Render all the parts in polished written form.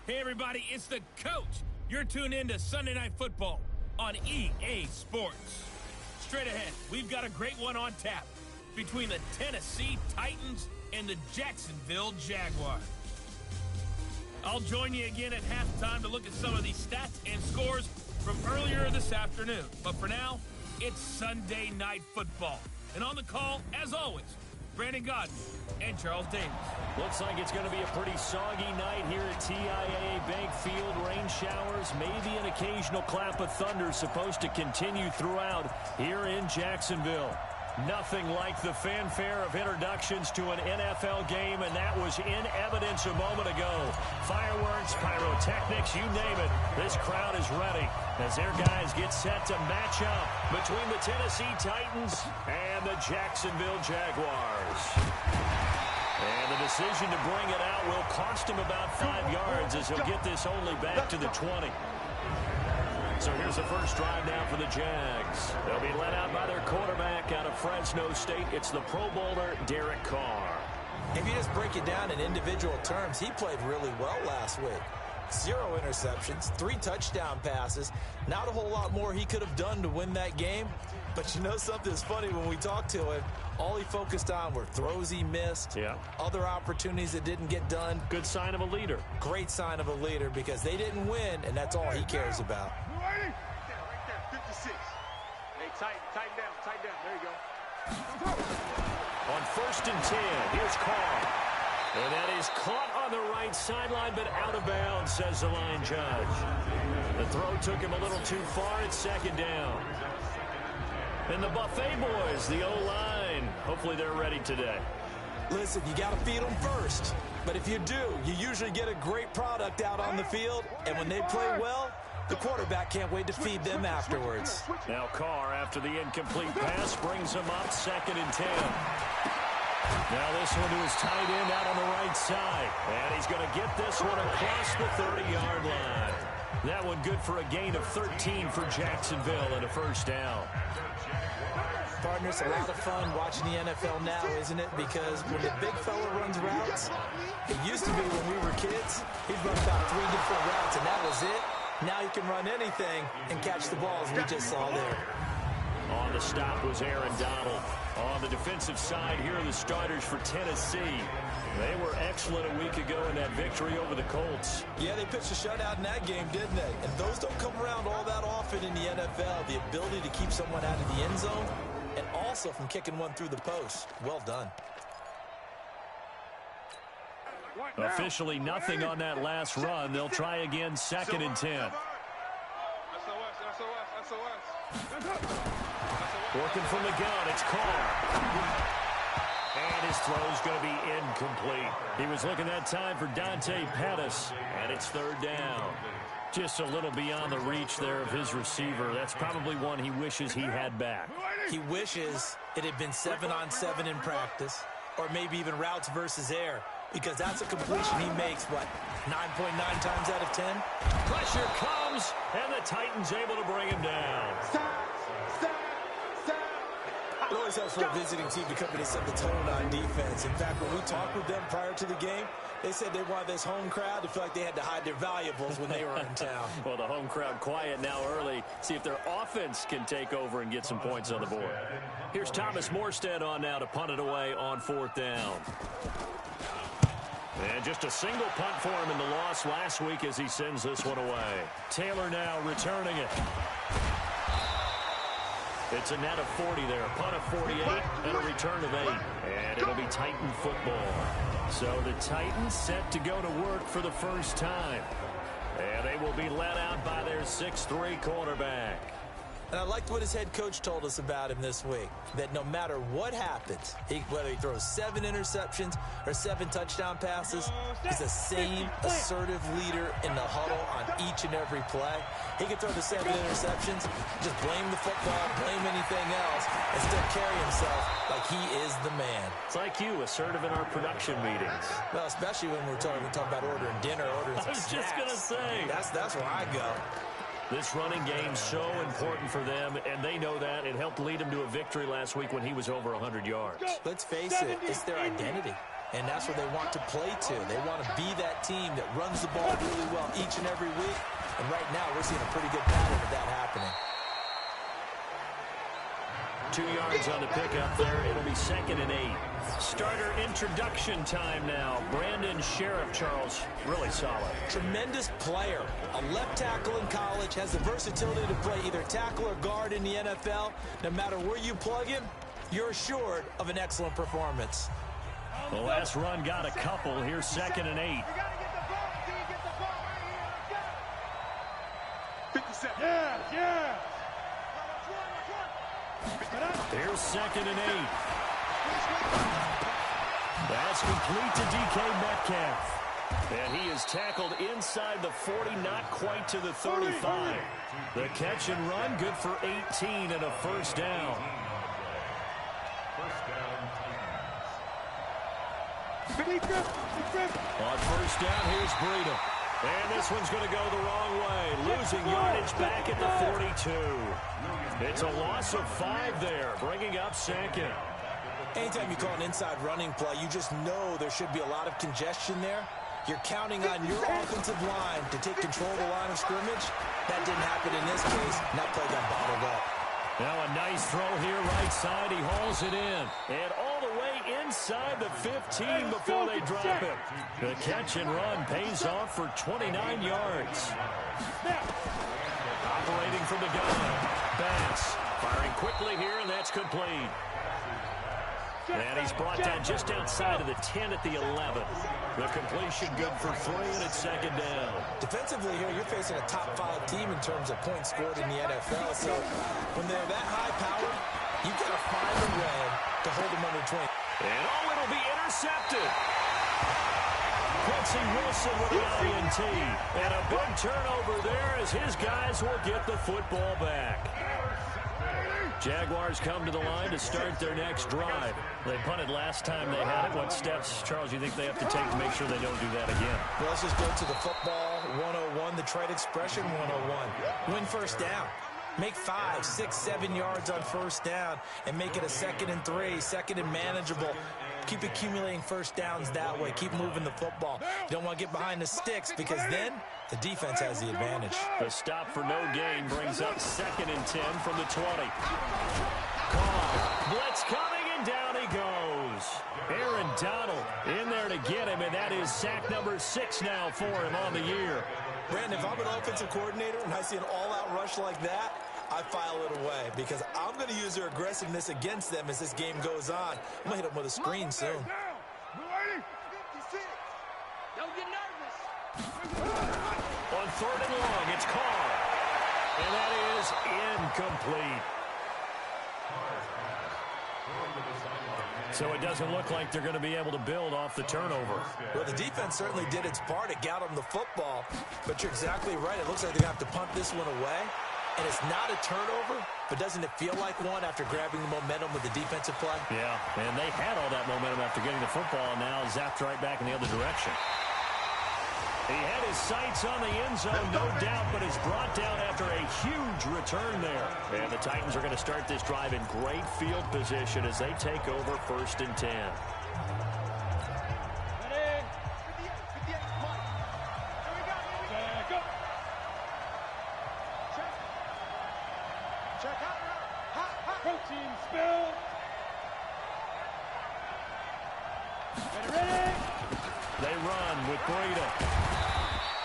Hey, everybody, it's the coach. You're tuned in to Sunday Night Football on EA Sports. Straight ahead, we've got a great one on tap between the Tennessee Titans and the Jacksonville Jaguars. I'll join you again at halftime to look at some of these stats and scores from earlier this afternoon. But for now, it's Sunday Night Football. And on the call, as always, Brandon Godden and Charles Davis. Looks like it's going to be a pretty soggy night here at TIAA Bank Field. Rain showers, maybe an occasional clap of thunder supposed to continue throughout here in Jacksonville. Nothing like the fanfare of introductions to an NFL game, and that was in evidence a moment ago. Fireworks, pyrotechnics, you name it. This crowd is ready as their guys get set to match up between the Tennessee Titans and the Jacksonville Jaguars. And the decision to bring it out will cost him about 5 yards as he'll get this only back to the 20. So here's the first drive now for the Jags. They'll be led out by their quarterback out of Fresno State. It's the Pro Bowler, Derek Carr. If you just break it down in individual terms, he played really well last week. 0 interceptions, 3 touchdown passes. Not a whole lot more he could have done to win that game. But you know something's funny when we talked to him, all he focused on were throws he missed, other opportunities that didn't get done. Good sign of a leader. Great sign of a leader because they didn't win, and that's all he cares about. Right there, 56. Hey, tighten down. There you go. On 1st and 10, here's Carr. And that is caught on the right sideline, but out of bounds, says the line judge. The throw took him a little too far. It's 2nd down. And the Buffet boys, the O-line, hopefully they're ready today. Listen, you got to feed them first. But if you do, you usually get a great product out on the field. And when they play well, the quarterback can't wait to feed them afterwards. Now Carr, after the incomplete pass, brings him up 2nd and 10. Now this one to his tight end out on the right side. And he's going to get this one across the 30-yard line. That one good for a gain of 13 for Jacksonville and a 1st down. Partner, it's a lot of fun watching the NFL now, isn't it? Because when the big fella runs routes, it used to be when we were kids, he'd run about 3 different routes, and that was it. Now he can run anything and catch the balls we just saw there. On the stop was Aaron Donald. On the defensive side, here are the starters for Tennessee. They were excellent a week ago in that victory over the Colts. Yeah, they pitched a shutout in that game, didn't they? And those don't come around all that often in the NFL. The ability to keep someone out of the end zone and also from kicking one through the post. Well done. Officially nothing on that last run. They'll try again 2nd and 10. Working from the gun, it's Carr. And his throw's going to be incomplete. He was looking that time for Dante Pettis, and it's 3rd down. Just a little beyond the reach there of his receiver. That's probably one he wishes he had back. He wishes it had been 7-on-7 in practice, or maybe even routes versus air, because that's a completion he makes, what, 9.9 times out of 10? Pressure comes, and the Titans able to bring him down. It always helps for a visiting team to come in and set the tone on defense. In fact, when we talked with them prior to the game, they said they wanted this home crowd to feel like they had to hide their valuables when they were in town. Well, the home crowd quiet now early. See if their offense can take over and get some points on the board. Here's Thomas Morstead on now to punt it away on 4th down. And just a single punt for him in the loss last week as he sends this one away. Taylor now returning it. It's a net of 40 there, a punt of 48, and a return of 8. And it'll be Titan football. So the Titans set to go to work for the first time. And they will be led out by their 6'3 quarterback. And I liked what his head coach told us about him this week, that no matter what happens, whether he throws 7 interceptions or 7 touchdown passes, he's the same assertive leader in the huddle on each and every play. He can throw the 7 interceptions, just blame the football, blame anything else, and still carry himself like he is the man. It's like you, assertive in our production meetings. Well, especially when we're talking about ordering dinner, ordering some snacks. I was just going to say. That's where I go. This running game's so important for them, and they know that. It helped lead them to a victory last week when he was over 100 yards. Let's face it, it's their identity. And that's where they want to play to. They want to be that team that runs the ball really well each and every week. And right now, we're seeing a pretty good pattern of that happening. 2 yards on the pickup there. It'll be 2nd and 8. Starter introduction time now. Brandon Sheriff, Charles, really solid. Tremendous player. A left tackle in college, has the versatility to play either tackle or guard in the NFL. No matter where you plug him, you're assured of an excellent performance. The last run got a couple. Here's 2nd and 8. 57. Yeah. Here's 2nd and 8. That's complete to DK Metcalf. And he is tackled inside the 40, not quite to the 35. The catch and run, good for 18 and a first down. On first down, here's Breida. And this one's going to go the wrong way. Losing yardage back at the 42. It's a loss of 5 there, bringing up 2nd. Anytime you call an inside running play, you just know there should be a lot of congestion there. You're counting on your offensive line to take control of the line of scrimmage. That didn't happen in this case. And that play got bottled up. Now a nice throw here, right side. He hauls it in. And all the way inside the 15 before they drop it. The catch and run pays off for 29 yards. Operating from the gun. Bass firing quickly here, and that's complete. And he's brought down just outside of the 10 at the 11. The completion good for 3, and it's 2nd down. Defensively here, you're facing a top-5 team in terms of points scored in the NFL. So when they're that high-powered, you've got to find a way to hold them under 20. And it'll be intercepted. Quincy Wilson with the INT. And a big turnover there as his guys will get the football back. Jaguars come to the line to start their next drive. They punted last time they had it. What steps, Charles, you think they have to take to make sure they don't do that again? Well, let's just go to the football 101, the trade expression 101. Win first down. Make 5, 6, 7 yards on first down and make it a 2nd and 3, 2nd and manageable. Keep accumulating first downs that way. Keep moving the football. You don't want to get behind the sticks because then the defense has the advantage. The stop for no gain brings up 2nd and 10 from the 20. Call. Blitz coming, and down he goes. Aaron Donald in there to get him, and that is sack number 6 now for him on the year. Brandon, if I'm an offensive coordinator and I see an all-out rush like that, I file it away because I'm going to use their aggressiveness against them as this game goes on. I'm going to hit them with a screen soon. Don't get nervous. On 3rd and long, it's Carr. And that is incomplete. So it doesn't look like they're going to be able to build off the turnover. Well, the defense certainly did its part. It got them the football. But you're exactly right. It looks like they're going to have to punt this one away. And it's not a turnover, but doesn't it feel like one after grabbing the momentum with the defensive play? Yeah, and they had all that momentum after getting the football, and now zapped right back in the other direction. He had his sights on the end zone, no doubt, but is brought down after a huge return there. And the Titans are going to start this drive in great field position as they take over 1st and 10. Protein spill. Ready. They run with Breida.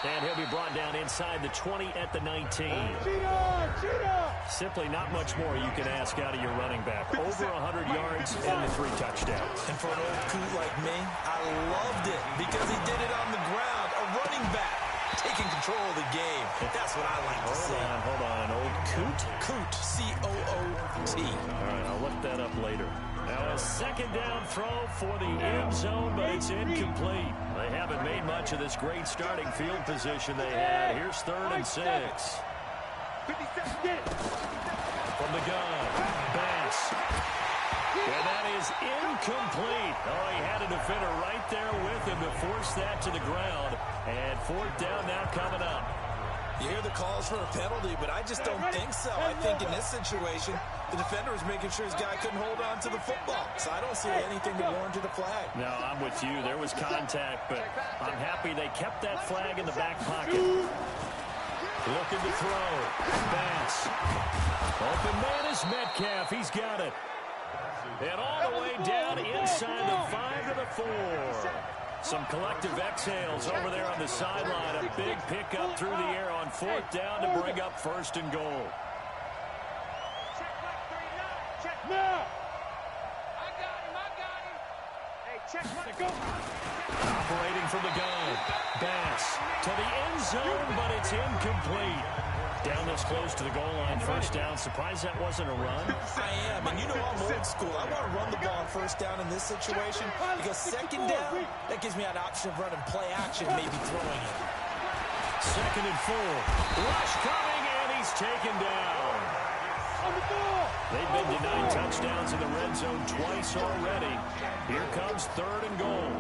And he'll be brought down inside the 20 at the 19. Cheetah. Simply not much more you can ask out of your running back. Over 100 yards and the 3 touchdowns. And for an old coot like me, I loved it because he did it on the ground. A running back taking control of the game. That's what I like to see. Hold on. An old coot? Coot, C-O-O-T. All right, I'll look that up later. Now a 2nd down throw for the end zone, but it's incomplete. They haven't made much of this great starting field position they had. Here's 3rd and 6. From the gun, Bass. And that is incomplete. Oh, he had a defender right there with him to force that to the ground. And 4th down now coming up. You hear the calls for a penalty, but I just don't think so. I think in this situation, The defender was making sure his guy couldn't hold on to the football. So I don't see anything to warrant a flag. No, I'm with you. There was contact, but I'm happy they kept that flag in the back pocket. Looking to throw. Bass. Open man is Metcalf. He's got it. And all the way down inside the 5 to the 4. Some collective exhales over there on the sideline. A big pickup through the air on 4th down to bring up 1st and goal. Now. Operating from the gun. Bass to the end zone, but it's incomplete. Down this close to the goal line, 1st down. Surprised that wasn't a run. I am, and you know I'm old school. I want to run the ball on 1st down in this situation because 2nd down, that gives me an option of running play action, maybe throwing it. 2nd and 4. Rush coming, and he's taken down. They've been denied touchdowns in the red zone twice already. Here comes 3rd and goal.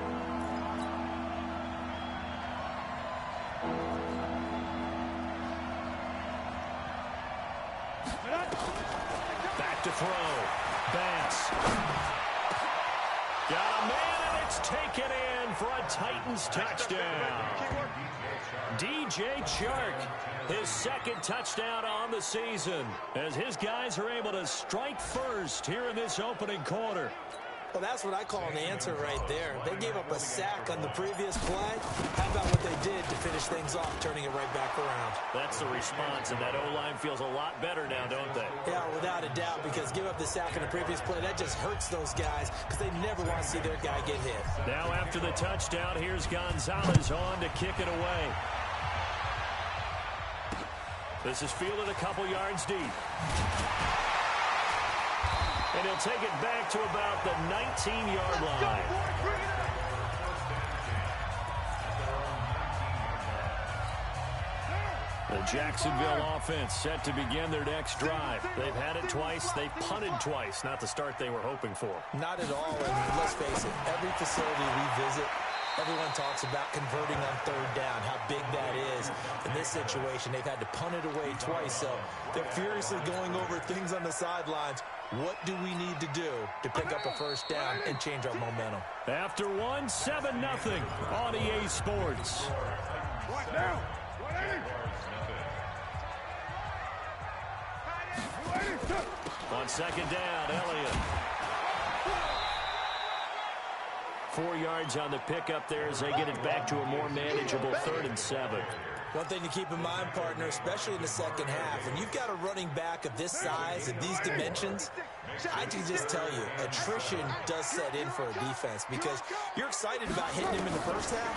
Back to throw. Bass. Got a man, and it's taken in for a Titans touchdown. DJ Chark, his 2nd touchdown on the season, as his guys are able to strike first here in this opening quarter. Well, that's what I call an answer right there. They gave up a sack on the previous play. How about what they did to finish things off, turning it right back around? That's the response, and that O-line feels a lot better now, don't they? Yeah, without a doubt, because give up the sack on the previous play, that just hurts those guys because they never want to see their guy get hit. Now after the touchdown, here's Gonzalez on to kick it away. This is fielded a couple yards deep. And he'll take it back to about the 19-yard line. The Jacksonville offense set to begin their next drive. They've had it twice. They've punted twice. Not the start they were hoping for. Not at all. And let's face it, every facility we visit, everyone talks about converting on 3rd down, how big that is. In this situation, they've had to punt it away twice, so they're furiously going over things on the sidelines. What do we need to do to pick up a 1st down and change our momentum? After 7-0 on EA Sports. On 2nd down, Elliott. 4 yards on the pickup there as they get it back to a more manageable 3rd and 7. One thing to keep in mind, partner, especially in the 2nd half, when you've got a running back of this size and these dimensions, I can just tell you, attrition does set in for a defense because you're excited about hitting him in the 1st half.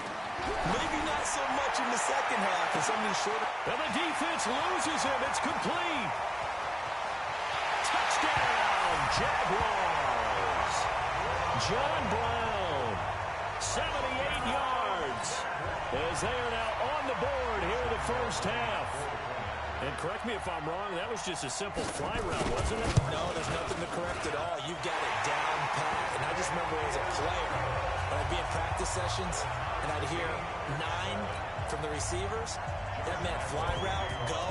Maybe not so much in the 2nd half and somebody's shorter. And the defense loses him. It's complete. Touchdown, Jaguars. John Brown, 78 yards, as they are now on the board here in the 1st half. And correct me if I'm wrong, that was just a simple fly route, wasn't it? No, there's nothing to correct at all. You've got it down pat. And I just remember as a player, when I'd be in practice sessions, and I'd hear 9 from the receivers, that meant fly route, go,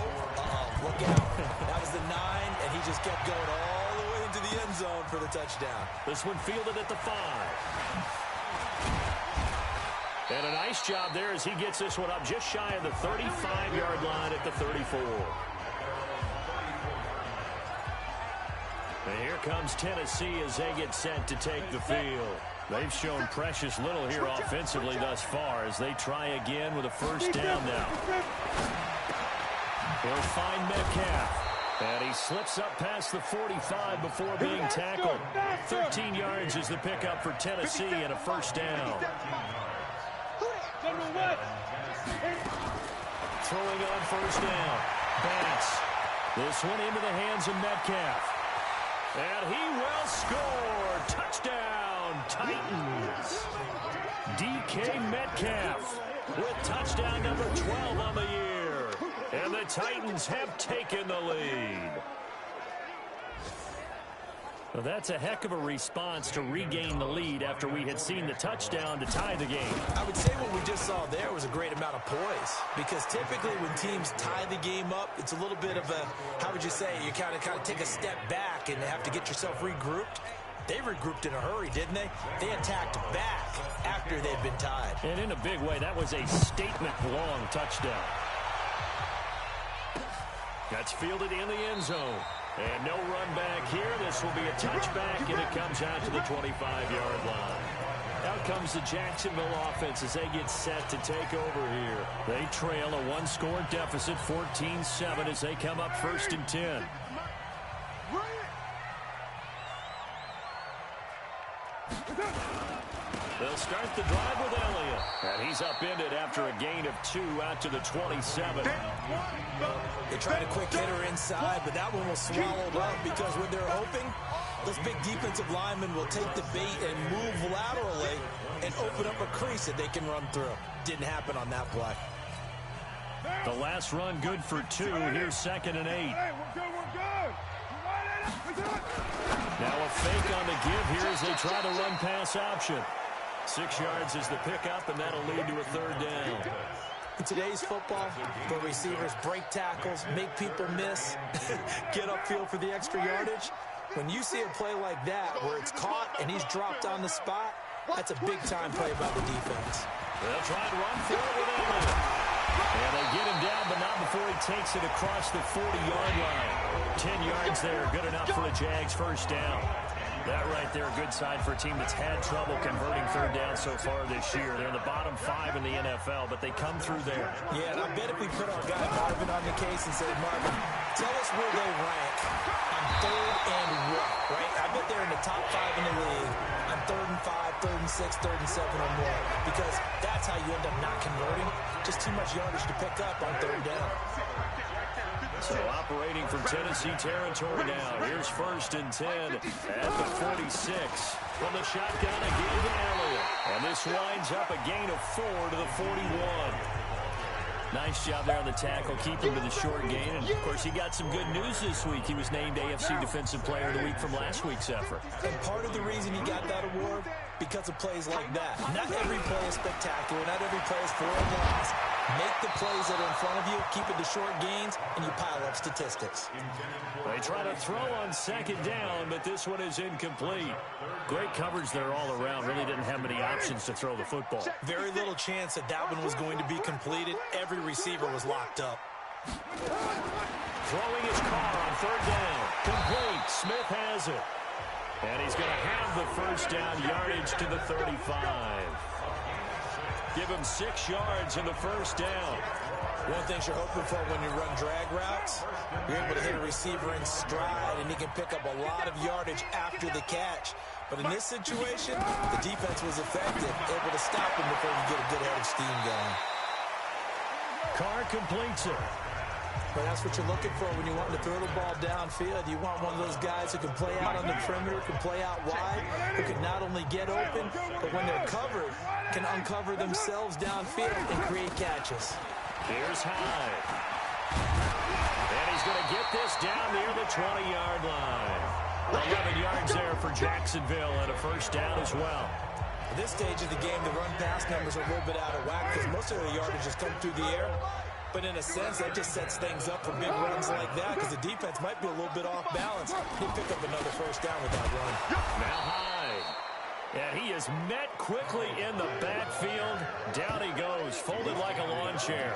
look out. That was the 9, and he just kept going all the way into the end zone for the touchdown. This one fielded at the 5. And a nice job there as he gets this one up just shy of the 35-yard line at the 34. And here comes Tennessee as they get set to take the field. They've shown precious little here offensively thus far as they try again with a 1st down now. He'll find Metcalf. And he slips up past the 45 before being tackled. 13 yards is the pickup for Tennessee and a 1st down. Throwing on 1st down. Bass. This one into the hands of Metcalf. And he will score. Touchdown, Titans. DK Metcalf with touchdown number 12 on the year. And the Titans have taken the lead. Well, that's a heck of a response to regain the lead after we had seen the touchdown to tie the game. I would say what we just saw there was a great amount of poise, because typically when teams tie the game up, it's a little bit of a, how would you say, you kind of take a step back and have to get yourself regrouped. They regrouped in a hurry, didn't they? They attacked back after they'd been tied. And in a big way, that was a statement-long touchdown. That's fielded in the end zone. And no run back here. This will be a touchback, and it comes out to the 25-yard line. Out comes the Jacksonville offense as they get set to take over here. They trail a one-score deficit, 14-7, as they come up 1st and 10. They'll start the drive with Elliott. And he's upended after a gain of 2 out to the 27. They tried a quick hitter inside, but that one was swallowed up because when they're hoping, those big defensive linemen will take the bait and move laterally and open up a crease that they can run through. Didn't happen on that play. The last run good for 2. Here's 2nd and 8. Hey, we're good. Now a fake on the give here as they try the run pass option. 6 yards is the pickup, and that'll lead to a 3rd down. In today's football, where receivers break tackles, make people miss, get upfield for the extra yardage, when you see a play like that where it's caught and he's dropped on the spot, that's a big-time play by the defense. They'll try to run for it with Elliott. And they get him down, but not before he takes it across the 40-yard line. 10 yards there, good enough for the Jags' 1st down. That right there, a good sign for a team that's had trouble converting 3rd down so far this year. They're in the bottom 5 in the NFL, but they come through there. Yeah, and I bet if we put our guy Marvin on the case and say, Marvin, tell us where they rank on 3rd and what, right? I bet they're in the top 5 in the league on 3rd and 5, 3rd and 6, 3rd and 7 or more, because that's how you end up not converting. Just too much yardage to pick up on 3rd down. So operating from Tennessee territory now. Here's 1st and 10 at the 46. From the shotgun again to Elliott. And this winds up a gain of 4 to the 41. Nice job there on the tackle, keeping to the short gain. And, of course, he got some good news this week. He was named AFC Defensive Player of the Week from last week's effort. And part of the reason he got that award, because of plays like that. Not every play is spectacular. Not every play is for a loss. Make the plays that are in front of you, keep it to short gains, and you pile up statistics. They try to throw on 2nd down, but this one is incomplete. Great coverage there all around. Really didn't have many options to throw the football. Very little chance that that one was going to be completed. Every receiver was locked up. Throwing his car on 3rd down. Complete. Smith has it. And he's going to have the 1st down yardage to the 35. Give him 6 yards in the 1st down. One thing you're hoping for when you run drag routes, you're able to hit a receiver in stride, and he can pick up a lot of yardage after the catch. But in this situation, the defense was effective, able to stop him before you get a good head of steam going. Carr completes it. But that's what you're looking for when you want to throw the ball downfield. You want one of those guys who can play out on the perimeter, can play out wide, who can not only get open, but when they're covered, can uncover themselves downfield and create catches. Here's Hyde. And he's going to get this down near the 20-yard line. 11 yards there for Jacksonville and a 1st down as well. At this stage of the game, the run-pass numbers are a little bit out of whack because most of the yardage has come through the air. But in a sense, that just sets things up for big runs like that because the defense might be a little bit off balance. He'll pick up another 1st down with that run. Now Hyde. And he is met quickly in the backfield. Down he goes, folded like a lawn chair.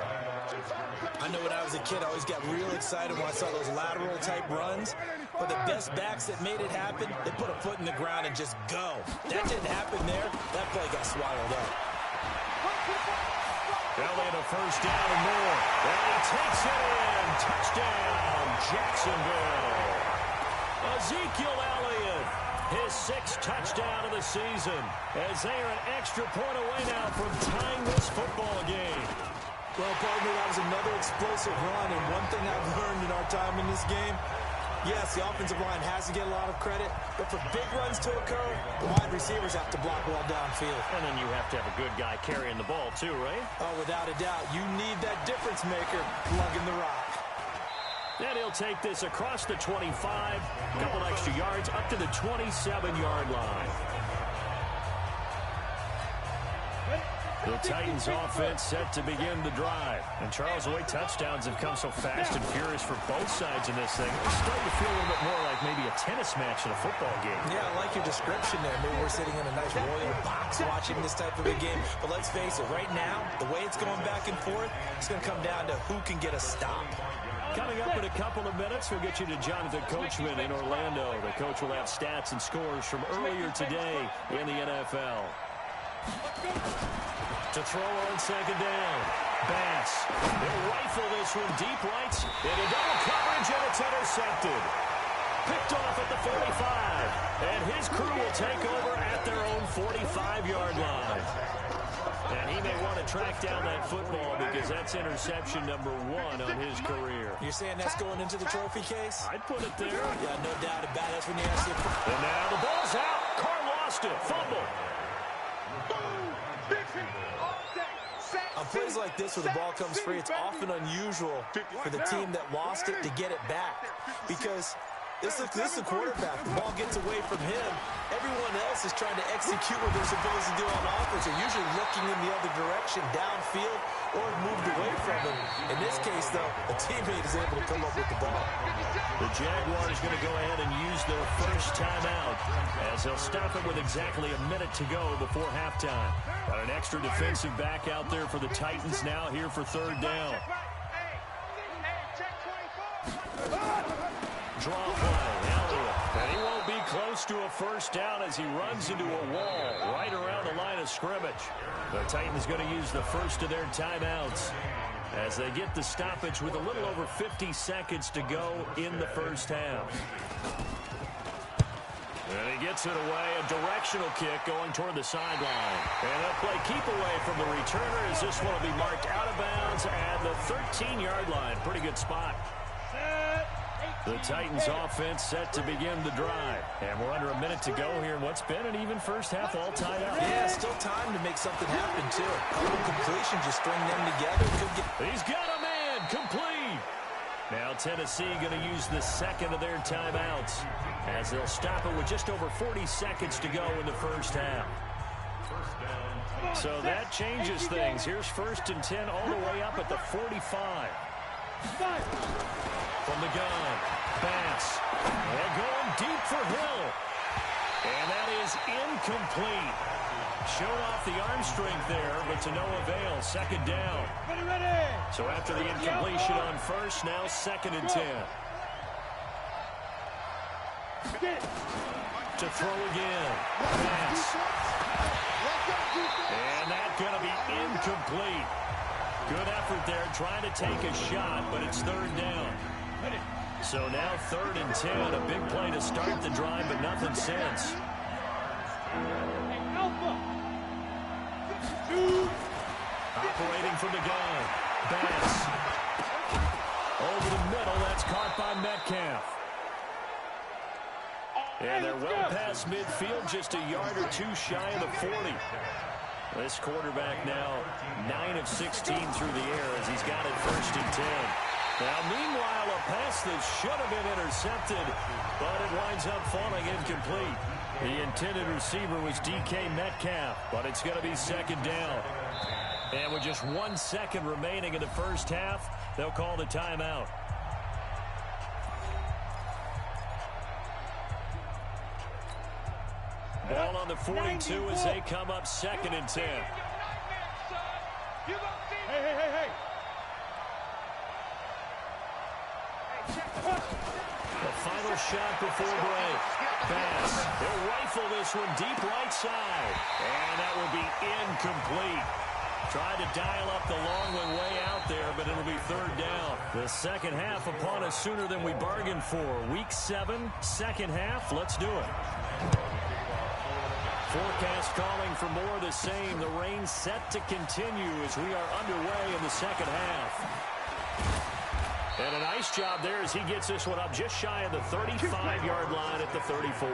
I know when I was a kid, I always got real excited when I saw those lateral-type runs. But the best backs that made it happen, they put a foot in the ground and just go. That didn't happen there. That play got swallowed up. Elliott a 1st down and more. And he takes it in. Touchdown, Jacksonville. Ezekiel Elliott, his 6th touchdown of the season, as they are an extra point away now from tying this football game. Well, partner, that was another explosive run, and one thing I've learned in our time in this game, yes, the offensive line has to get a lot of credit, but for big runs to occur, the wide receivers have to block well downfield. And then you have to have a good guy carrying the ball too, right? Oh, without a doubt. You need that difference maker lugging the rock. And he'll take this across the 25, a couple extra yards up to the 27-yard line. The Titans offense set to begin the drive. And Charles, the way touchdowns have come so fast and furious for both sides in this thing, it's starting to feel a little bit more like maybe a tennis match in a football game. Yeah, I like your description there. Maybe we're sitting in a nice royal box watching this type of a game. But let's face it, right now, the way it's going back and forth, it's going to come down to who can get a stop. Coming up in a couple of minutes, we'll get you to Jonathan Coachman in Orlando. The coach will have stats and scores from earlier today in the NFL. To throw on second down. Bass. They'll rifle this one deep right. Into double coverage, and it's intercepted. Picked off at the 45. And his crew will take over at their own 45-yard line. And he may want to track down that football because that's interception number 1 on his career. You're saying that's going into the trophy case? I'd put it there. Yeah, no doubt about it. That's when you ask it. And now the ball's out. Carr lost it. Fumble. On plays like this where the ball comes free, it's often unusual for the team that lost it to get it back. Because this is the quarterback. The ball gets away from him. Everyone else is trying to execute what they're supposed to do on offense. They're usually looking in the other direction, downfield, or moved away from him. In this case, though, a teammate is able to come up with the ball. The Jaguars going to go ahead and use their first timeout as they'll stop it with exactly a minute to go before halftime. Got an extra defensive back out there for the Titans now here for third down. Draw play, Elliott. And he won't be close to a first down as he runs into a wall right around the line of scrimmage. The Titans going to use the first of their timeouts as they get the stoppage with a little over 50 seconds to go in the first half. And he gets it away, a directional kick going toward the sideline. And they'll play keep away from the returner as this one will be marked out of bounds at the 13-yard line. Pretty good spot. The Titans offense set to begin the drive. And we're under a minute to go here in what's been an even first half all tied up. Yeah, still time to make something happen, too. A couple completions, just string them together. He's got a man, complete. Now Tennessee going to use the second of their timeouts as they'll stop it with just over 40 seconds to go in the first half. So that changes things. Here's 1st and 10 all the way up at the 45. From the gun, Bass. They're going deep for Hill. And that is incomplete. Showed off the arm strength there, but to no avail. Second down. So after the incompletion on first, now 2nd and 10. To throw again. Bass. And that's going to be incomplete. Good effort there, trying to take a shot, but it's 3rd down. So now 3rd and 10, a big play to start the drive, but nothing since. Operating from the gun, Bass. Over the middle, that's caught by Metcalf. And they're well past midfield, just a yard or 2 shy of the 40. This quarterback now 9 of 16 through the air as he's got it 1st and 10. Now, meanwhile, a pass that should have been intercepted, but it winds up falling incomplete. The intended receiver was DK Metcalf, but it's going to be 2nd down. And with just 1 second remaining in the first half, they'll call the timeout. Ball on the 42 as they come up 2nd and 10. Hey. The final shot before break. Bass. They'll rifle this one deep right side. And that will be incomplete. Tried to dial up the long one way out there, but it'll be 3rd down. The second half upon us sooner than we bargained for. Week 7, second half. Let's do it. Forecast calling for more of the same. The rain set to continue as we are underway in the second half. And a nice job there as he gets this one up just shy of the 35-yard line at the 34.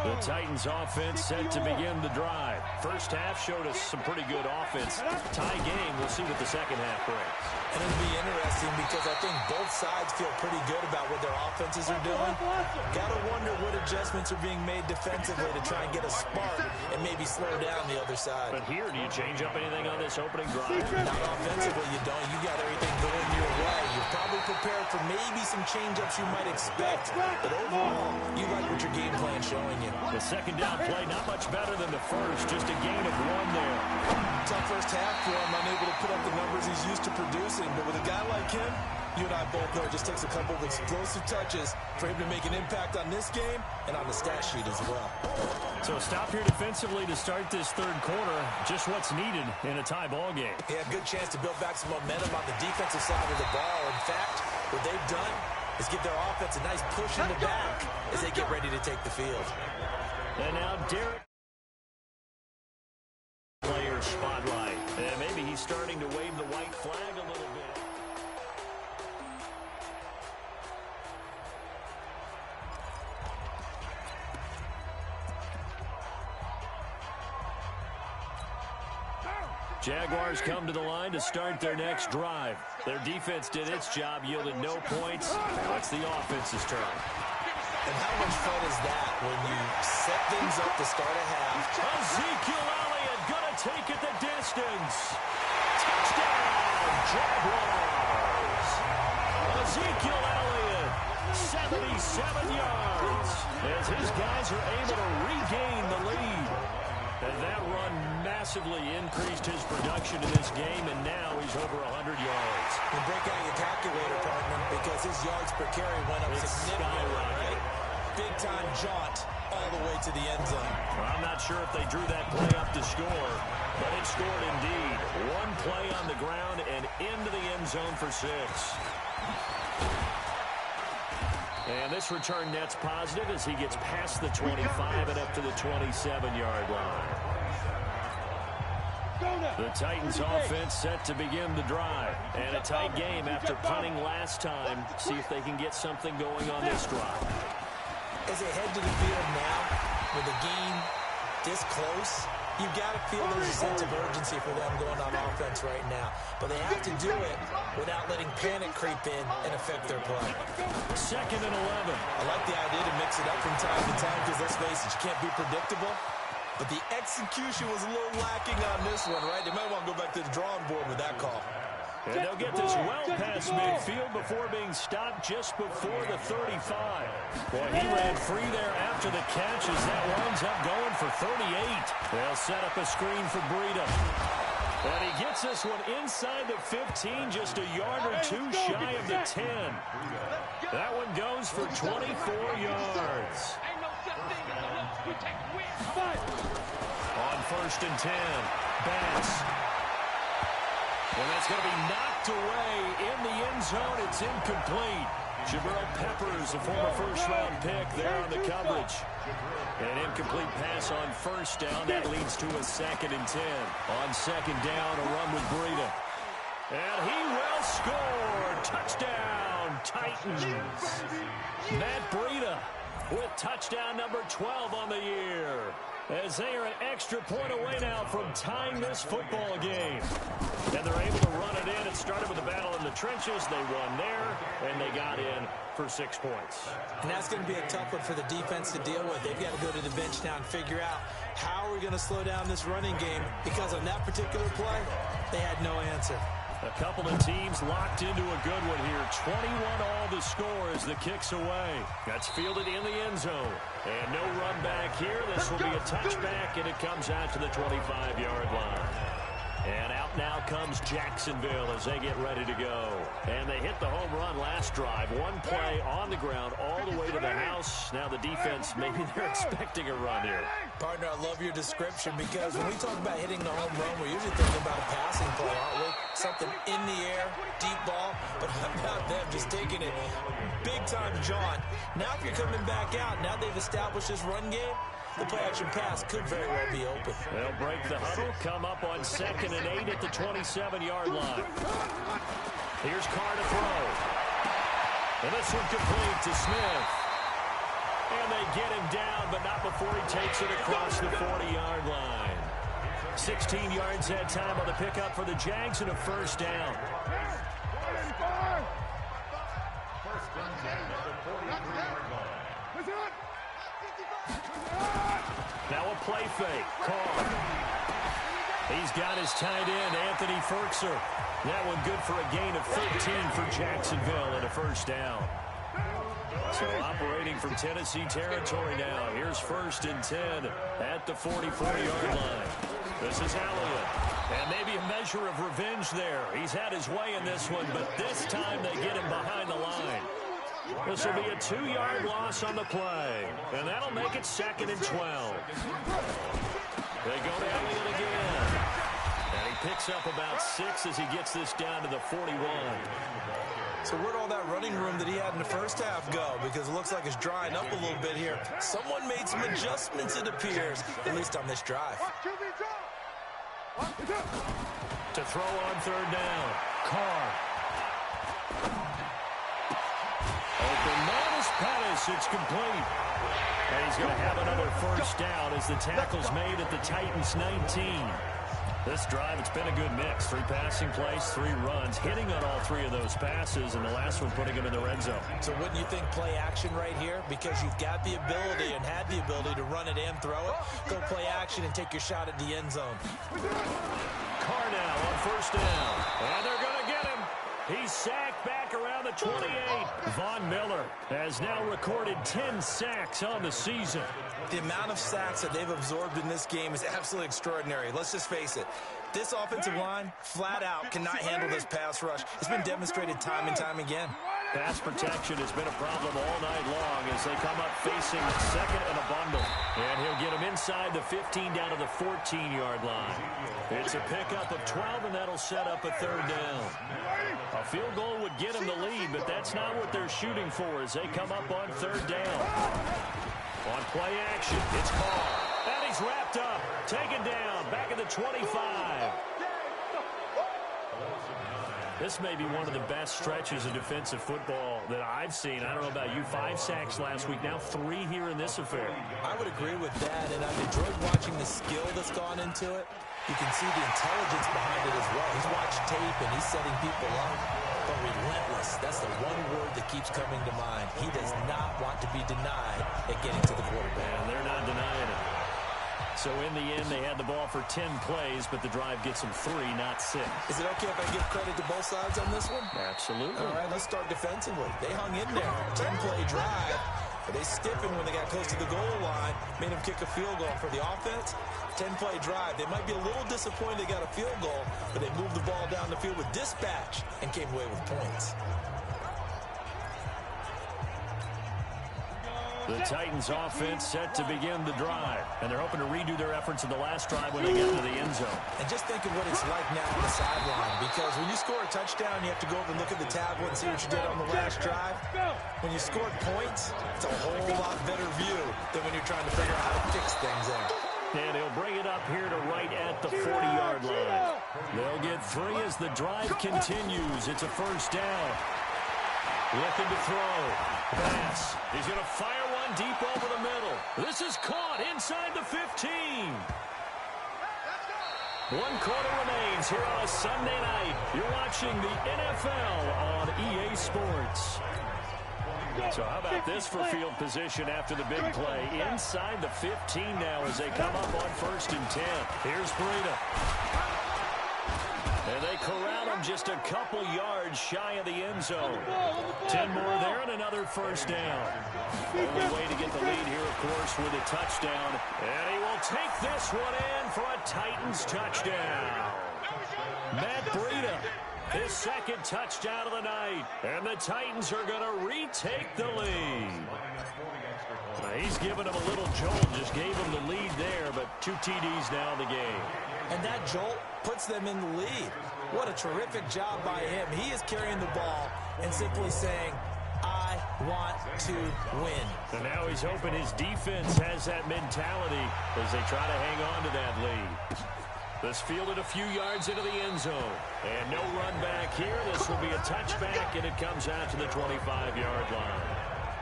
The Titans offense set to begin the drive. First half showed us some pretty good offense. Tie game, we'll see what the second half brings. And it'll be interesting because I think both sides feel pretty good about what their offenses are doing. Got to wonder what adjustments are being made defensively to try and get a spark and maybe slow down the other side. But here, do you change up anything on this opening drive? Not offensively, you don't. You got everything going your way. You're probably prepared for maybe some change-ups you might expect. But overall, you like what your game plan's showing you. The second down play, not much better than the first. Just a gain of 1 there. Tough first half for him, unable to put up the numbers he's used to producing. But with a guy like him, you and I both know it just takes a couple of explosive touches for him to make an impact on this game and on the stat sheet as well. So a stop here defensively to start this third quarter. Just what's needed in a tie ball game. Yeah, good chance to build back some momentum on the defensive side of the ball. In fact, what they've done is give their offense a nice push in the back as they get ready to take the field. And now Derek. Player spotlight. And maybe he's starting to wave the white flag a little bit. Jaguars come to the line to start their next drive. Their defense did its job, yielded no points. Now it's the offense's turn. And how much fun is that when you set things up to start a half? Ezekiel Elliott gonna take it the distance. Touchdown, Jaguars. Ezekiel Elliott, 77 yards. As his guys are able to regain the lead. And that run massively increased his production in this game, and now he's over 100 yards. And break out your calculator, partner, because his yards per carry went up significantly, right? Big-time jaunt all the way to the end zone. Well, I'm not sure if they drew that play up to score, but it scored indeed. One play on the ground and into the end zone for 6. And this return net's positive as he gets past the 25 and up to the 27-yard line. The Titans offense set to begin the drive. And a tight game after punting last time. See if they can get something going on this drive. As they head to the field now, with the game this close, you've got to feel there's a sense of urgency for them going on offense right now. But they have to do it without letting panic creep in and affect their play. 2nd and 11. I like the idea to mix it up from time to time because, let's face it, you can't be predictable. But the execution was a little lacking on this one, right? They might want to go back to the drawing board with that call. And they'll get this well past midfield before being stopped just before the 35. Boy, he ran free there after the catch as that winds up going for 38. They'll set up a screen for Breida. And he gets this one inside the 15, just a yard or two shy of the 10. That one goes for 24 yards. On 1st and 10, Bass. And that's going to be knocked away in the end zone. It's incomplete. Jabril Peppers, a former first-round pick there on the coverage. An incomplete pass on 1st down. That leads to a 2nd and 10. On 2nd down, a run with Breida. And he will score. Touchdown, Titans. Matt Breida with touchdown number 12 on the year. As they are an extra point away now from tying this football game. And they're able to run it in. It started with a battle in the trenches. They won there, and they got in for 6 points. And that's going to be a tough one for the defense to deal with. They've got to go to the bench now and figure out how are we going to slow down this running game, because on that particular play, they had no answer. A couple of teams locked into a good one here. 21 all to score as the kick's away. That's fielded in the end zone. And no run back here. This will be a touchback, and it comes out to the 25-yard line. And out now comes Jacksonville as they get ready to go. And they hit the home run last drive. One play on the ground all the way to the house. Now the defense, maybe they're expecting a run here. Partner, I love your description, because when we talk about hitting the home run, we're usually thinking about a passing play, aren't we? Something in the air, deep ball. But how about them just taking it big-time jaunt? Now if you're coming back out, now they've established this run game, the play-action pass could very well be open. They'll break the huddle, come up on 2nd and 8 at the 27-yard line. Here's Carr to throw. And this one complete to Smith. And they get him down, but not before he takes it across the 40-yard line. 16 yards that time on the pickup for the Jags and a first down. Now a play fake. Carr. He's got his tight end, Anthony Ferkser. That one good for a gain of 13 for Jacksonville and a first down. So operating from Tennessee territory now. Here's 1st and 10 at the 44-yard line. This is Elliott. And maybe a measure of revenge there. He's had his way in this one, but this time they get him behind the line. This will be a 2-yard loss on the play. And that'll make it 2nd and 12. They go to Elliott again. And he picks up about 6 as he gets this down to the 41. So where'd all that running room that he had in the first half go? Because it looks like it's drying up a little bit here. Someone made some adjustments, it appears, at least on this drive. To throw on 3rd down. Carr. Open man is Pettis. It's complete. And he's going to have another first down as the tackle's made at the Titans 19. This drive, it's been a good mix. 3 passing plays, 3 runs, hitting on all 3 of those passes, and the last one putting him in the red zone. So wouldn't you think play action right here? Because you've got the ability and had the ability to run it and throw it. Go play action and take your shot at the end zone. Carr now on 1st down. And they're going to get him. He's sacked back around the 28. Von Miller has now recorded 10 sacks on the season. The amount of sacks that they've absorbed in this game is absolutely extraordinary. Let's just face it. This offensive line, flat out, cannot handle this pass rush. It's been demonstrated time and time again. Pass protection has been a problem all night long as they come up facing 2nd and a bundle. And he'll get him inside the 15 down to the 14-yard line. It's a pickup of 12, and that'll set up a 3rd down. A field goal would get him the lead, but that's not what they're shooting for as they come up on 3rd down. On play action, it's Carr. And he's wrapped up, taken down, back at the 25. This may be one of the best stretches of defensive football that I've seen. I don't know about you. 5 sacks last week, now 3 here in this affair. I would agree with that, and I've enjoyed watching the skill that's gone into it. You can see the intelligence behind it as well. He's watched tape, and he's setting people up. But relentless, that's the one word that keeps coming to mind. He does not want to be denied at getting to the quarterback. And they're not denying it. So in the end, they had the ball for 10 plays, but the drive gets them 3, not 6. Is it okay if I give credit to both sides on this one? Absolutely. All right, let's start defensively. They hung in there. 10-play drive. But they stiffened when they got close to the goal line, made them kick a field goal. For the offense, 10-play drive. They might be a little disappointed they got a field goal, but they moved the ball down the field with dispatch and came away with points. The Titans offense set to begin the drive, and they're hoping to redo their efforts in the last drive when they get to the end zone. And just think of what it's like now on the sideline, because when you score a touchdown, you have to go over and look at the tablet and see what you did on the last drive. When you scored points, it's a whole lot better view than when you're trying to figure out how to fix things there. And he'll bring it up here to right at the 40-yard line. They'll get 3 as the drive continues. It's a first down. Looking to throw. Pass. He's going to fire one deep over the middle. This is caught inside the 15. 1 quarter remains here on a Sunday night. You're watching the NFL on EA Sports. So how about this for field position after the big play? Inside the 15 now as they come up on 1st and 10. Here's Breida. And they corral him just a couple yards shy of the end zone. 10 more there and another first down. Only way to get the lead here, of course, with a touchdown. And he will take this one in for a Titans touchdown. Matt Breida, his 2nd touchdown of the night. And the Titans are going to retake the lead. He's given him a little jolt, just gave him the lead there, but 2 TDs now in the game. And that jolt puts them in the lead. What a terrific job by him. He is carrying the ball and simply saying, I want to win. And now he's hoping his defense has that mentality as they try to hang on to that lead. This fielded a few yards into the end zone. And no run back here. This will be a touchback, and it comes out to the 25-yard line.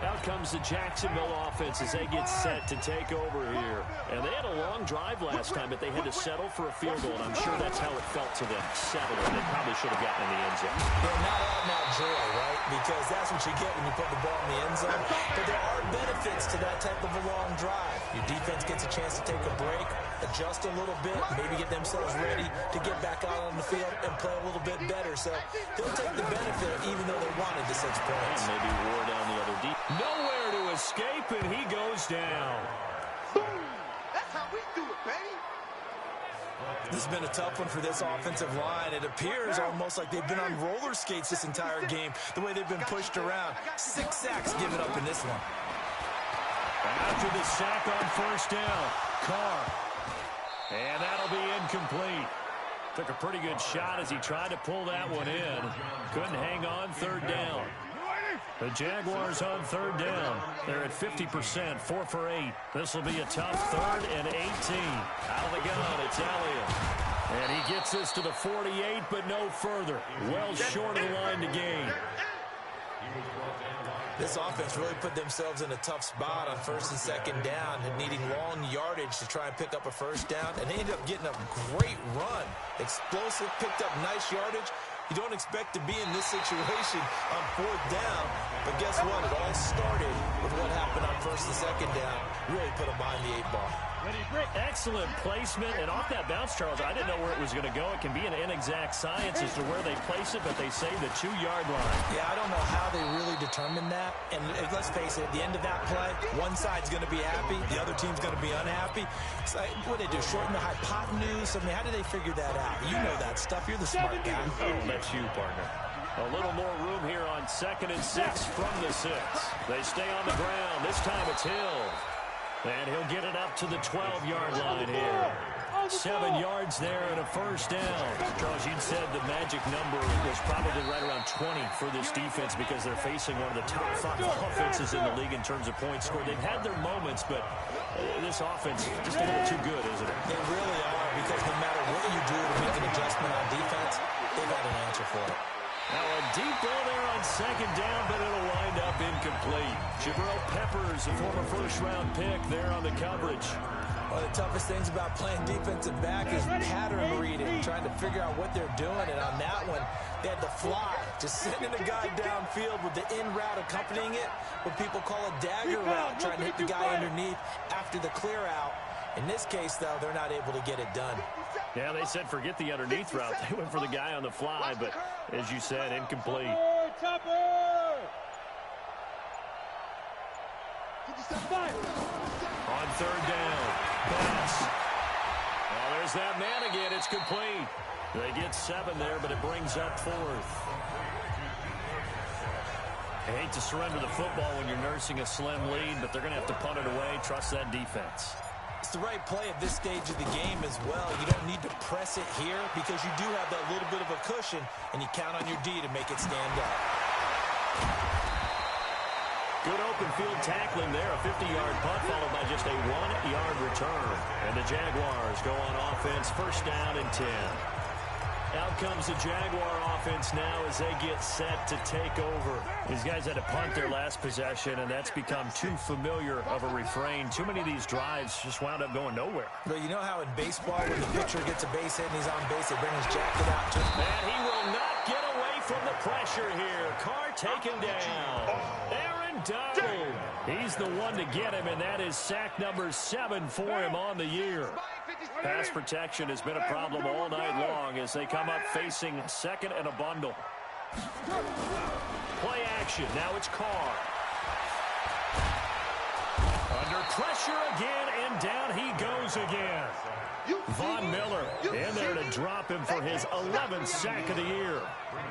Out comes the Jacksonville offense as they get set to take over here. And they had a long drive last time, but they had to settle for a field goal, and I'm sure that's how it felt to them, settling. They probably should have gotten in the end zone. They're not out-and-out joy, right? Because that's what you get when you put the ball in the end zone. But there are benefits to that type of a long drive. Your defense gets a chance to take a break, adjust a little bit, maybe get themselves ready to get back out on the field and play a little bit better. So they'll take the benefit even though they wanted to such points. And maybe wore down the other deep. Nowhere to escape, and he goes down. Boom! That's how we do it, baby. This has been a tough one for this offensive line. It appears almost like they've been on roller skates this entire game, the way they've been pushed around. 6 sacks given up in this one. After the sack on first down, Carr. And that'll be incomplete. Took a pretty good shot as he tried to pull that one in. Couldn't hang on third down. The Jaguars on third down. They're at 50%, 4 for 8. This will be a tough 3rd and 18. Out of the gun, it's Elliott. And he gets us to the 48, but no further. Well short of the line to gain. This offense really put themselves in a tough spot on 1st and 2nd down and needing long yardage to try and pick up a first down. And they ended up getting a great run. Explosive, picked up nice yardage. You don't expect to be in this situation on 4th down. But guess what? It all started with what happened on 1st and 2nd down. Really put them behind the 8 ball. Excellent placement, and off that bounce, Charles, I didn't know where it was going to go. It can be an inexact science as to where they place it, but they say the 2-yard line. Yeah, I don't know how they really determined that. And let's face it, at the end of that play, one side's going to be happy, the other team's going to be unhappy. It's like, what do they do, shorten the hypotenuse? I mean, how do they figure that out? You know that stuff. You're the smart guy. Oh, that's you, partner. A little more room here on 2nd and 6 from the 6. They stay on the ground. This time it's Hill. And he'll get it up to the 12-yard line here. 7 yards there and a first down. Charles, you'd said the magic number was probably right around 20 for this defense because they're facing one of the top 5 offenses in the league in terms of points scored. They've had their moments, but this offense just a little too good, isn't it? They really are, because no matter what you do to make an adjustment on defense, they've got an answer for it. Now a deep ball there on 2nd down, but it'll wind up incomplete. Jabril Peppers, a former first-round pick there on the coverage. One of the toughest things about playing defensive back is pattern reading, trying to figure out what they're doing. And on that one, they had the fly, just sending a guy downfield with the in route accompanying it, what people call a dagger route, trying to hit the guy underneath after the clear out. In this case, though, they're not able to get it done. Yeah, they said forget the underneath route. They went for the guy on the fly, but as you said, incomplete. On 3rd down, pass. Well, there's that man again. It's complete. They get 7 there, but it brings up 4th. I hate to surrender the football when you're nursing a slim lead, but they're going to have to punt it away. Trust that defense. It's the right play at this stage of the game as well. You don't need to press it here because you do have that little bit of a cushion, and you count on your D to make it stand up. Good open field tackling there. A 50-yard punt followed by just a 1-yard return. And the Jaguars go on offense, 1st down and 10. Out comes the Jaguar offense now as they get set to take over. These guys had to punt their last possession, and that's become too familiar of a refrain. Too many of these drives just wound up going nowhere. But you know how in baseball, when the pitcher gets a base hit and he's on base, they bring his jacket out to him? And he will not get away from the pressure here. Carr taken down. Aaron Donald. He's the one to get him, and that is sack number 7 for him on the year. Pass protection has been a problem all night long as they come up facing 2nd and a bundle. Play action. Now it's Carr. Under pressure again, and down he goes again. Von Miller in there to drop him for his 11th sack of the year.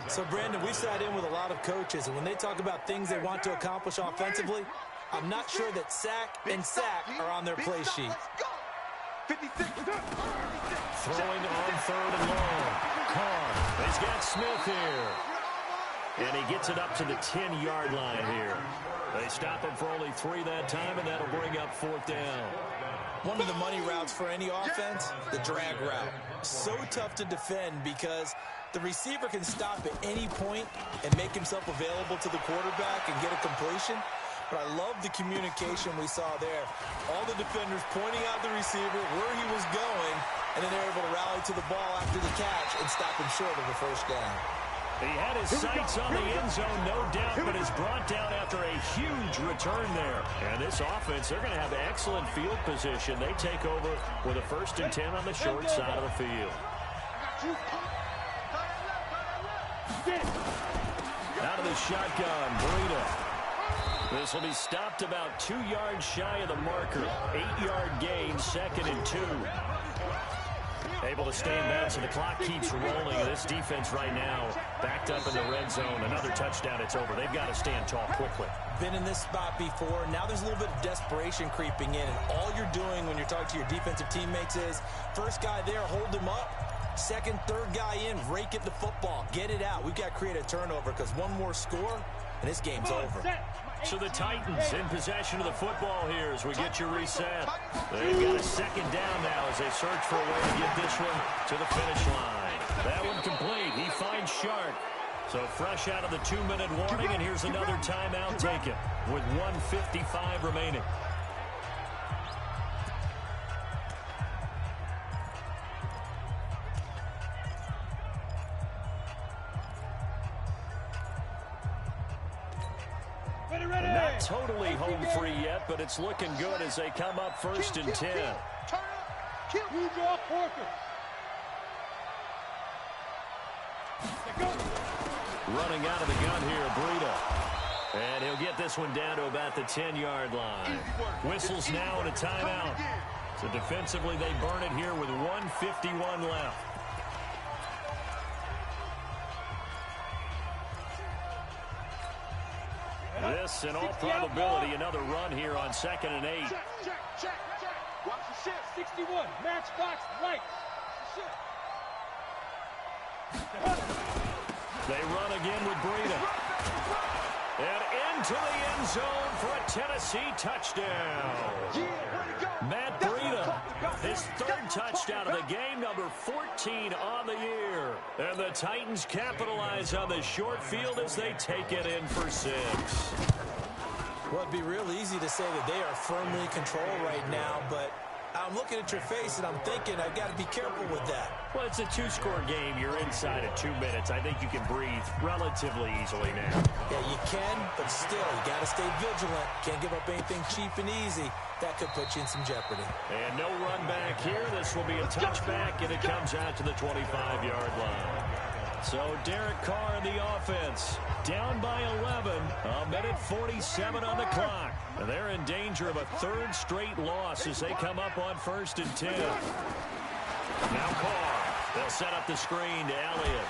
So, Brandon, we've sat in with a lot of coaches, and when they talk about things they want to accomplish offensively, I'm not sure that sack and sack are on their play sheet. 56. Throwing on 3rd and long. Carr. He's got Smith here. And he gets it up to the 10-yard line here. They stop him for only 3 that time, and that'll bring up 4th down. One of the money routes for any offense, the drag route. So tough to defend because the receiver can stop at any point and make himself available to the quarterback and get a completion. But I love the communication we saw there. All the defenders pointing out the receiver, where he was going, and then they're able to rally to the ball after the catch and stop him short of a first down. He had his sights on the end zone, no doubt, but is brought down after a huge return there. And this offense, they're going to have excellent field position. They take over with a 1st and 10 on the short side of the field. Out of the shotgun, Breida. This will be stopped about 2 yards shy of the marker. 8-yard gain, 2nd and 2. Able to stay in bounds, so the clock keeps rolling. This defense right now backed up in the red zone. Another touchdown, it's over. They've got to stand tall quickly. Been in this spot before. Now there's a little bit of desperation creeping in, and all you're doing when you're talking to your defensive teammates is, first guy there, hold him up. 2nd, 3rd guy in, rake at the football. Get it out. We've got to create a turnover because one more score, and this game's over. So the Titans in possession of the football here as we get you reset. They've got a 2nd down now as they search for a way to get this one to the finish line. That one complete. He finds Shark. So fresh out of the 2-minute warning, and here's another timeout taken with 1:55 remaining. Not totally home free yet, but it's looking good as they come up 1st and 10. Running out of the gun here, Breida. And he'll get this one down to about the 10-yard line. Whistles now and a timeout. So defensively, they burn it here with 1:51 left. This, in all probability, another run here on 2nd and 8. Check. Watch the shift. 61. Matchbox lights. They run again with Breida. And into the end zone for a Tennessee touchdown. Matt Breida, his 3rd touchdown of the game, number 14 on the year. And the Titans capitalize on the short field as they take it in for 6. Well, it'd be real easy to say that they are firmly in control right now, but I'm looking at your face and I'm thinking I've got to be careful with that. Well, it's a 2-score game. You're inside of 2 minutes. I think you can breathe relatively easily now. Yeah, you can, but still, you got to stay vigilant. Can't give up anything cheap and easy. That could put you in some jeopardy. And no run back here. This will be a touchback, and it comes out to the 25-yard line. So Derek Carr in the offense, down by 11, a minute 47 on the clock. And they're in danger of a 3rd straight loss as they come up on 1st and 10. Now Carr, they'll set up the screen to Elliott.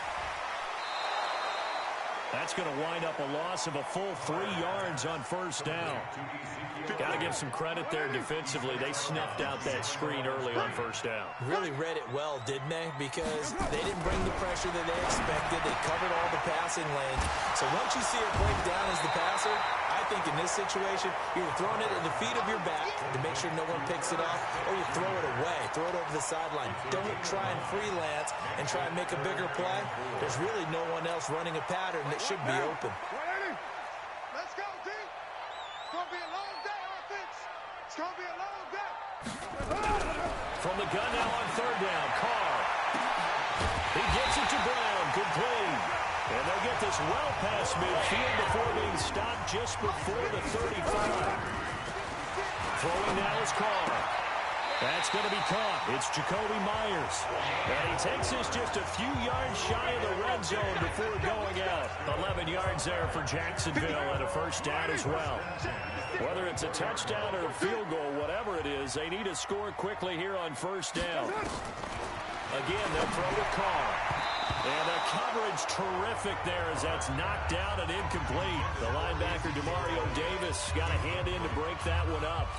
That's going to wind up a loss of a full 3 yards on 1st down. Got to give some credit there defensively. They snuffed out that screen early on 1st down. Really read it well, didn't they? Because they didn't bring the pressure that they expected. They covered all the passing lanes. So once you see it break down as the passer, I think in this situation, you're throwing it at the feet of your back to make sure no one picks it off, or you throw it away, throw it over the sideline. Don't try and freelance and try and make a bigger play. There's really no one else running a pattern that should be open. Let's go, D. It's going to be a long day, offense. It's going to be a long day. From the gun now on 3rd down, Carr. He gets it to Brown, complete. And they'll get this well past midfield before being stopped just before the 35. Throwing now is Carr. That's going to be caught. It's Jacoby Myers. And he takes this just a few yards shy of the red zone before going out. 11 yards there for Jacksonville and a 1st down as well. Whether it's a touchdown or a field goal, whatever it is, they need to score quickly here on 1st down. Again, they'll throw to Carr. And the coverage terrific there as that's knocked down and incomplete. The linebacker, Demario Davis, got a hand in to break that one up.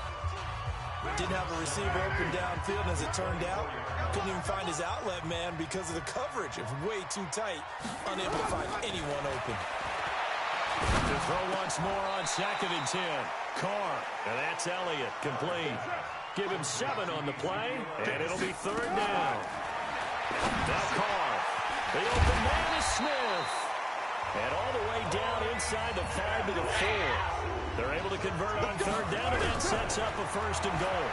Didn't have a receiver open downfield, and as it turned out, couldn't even find his outlet man because of the coverage. It was way too tight, unable to find anyone open. To throw once more on 2nd and 10. Carr, and that's Elliott, complete. Give him 7 on the play, and it'll be 3rd down. Now Carr. The open man is Smith. And all the way down inside the 5 to the 4. They're able to convert on third down, and that sets up a first and goal.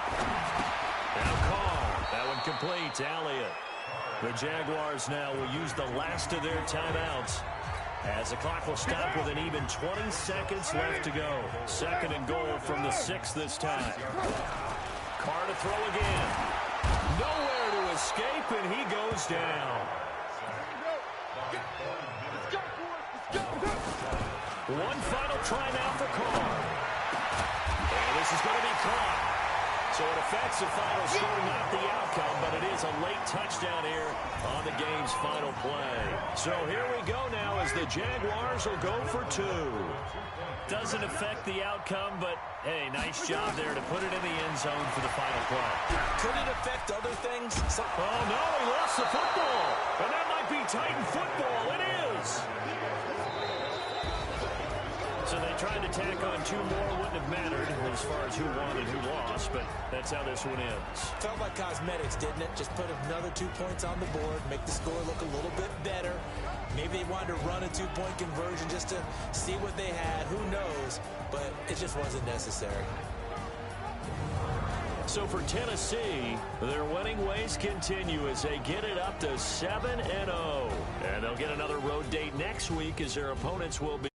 Now Carr. That one complete to Elliott. The Jaguars now will use the last of their timeouts as the clock will stop with an even 20 seconds left to go. Second and goal from the 6 this time. Carr to throw again. Nowhere to escape, and he goes down. One final try now for Carr. And this is going to be caught. So it affects the final score, not the outcome, but it is a late touchdown here on the game's final play. So here we go now as the Jaguars will go for 2. Doesn't affect the outcome, but, hey, nice job there to put it in the end zone for the final play. Could it affect other things? Oh, no, he lost the football. And that might be Titan football. It is. So they tried to tack on 2 more. Wouldn't have mattered as far as who won and who lost, but that's how this one ends. Felt like cosmetics, didn't it? Just put another 2 points on the board, make the score look a little bit better. Maybe they wanted to run a 2-point conversion just to see what they had. Who knows? But it just wasn't necessary. So for Tennessee, their winning ways continue as they get it up to 7-0. And they'll get another road date next week as their opponents will be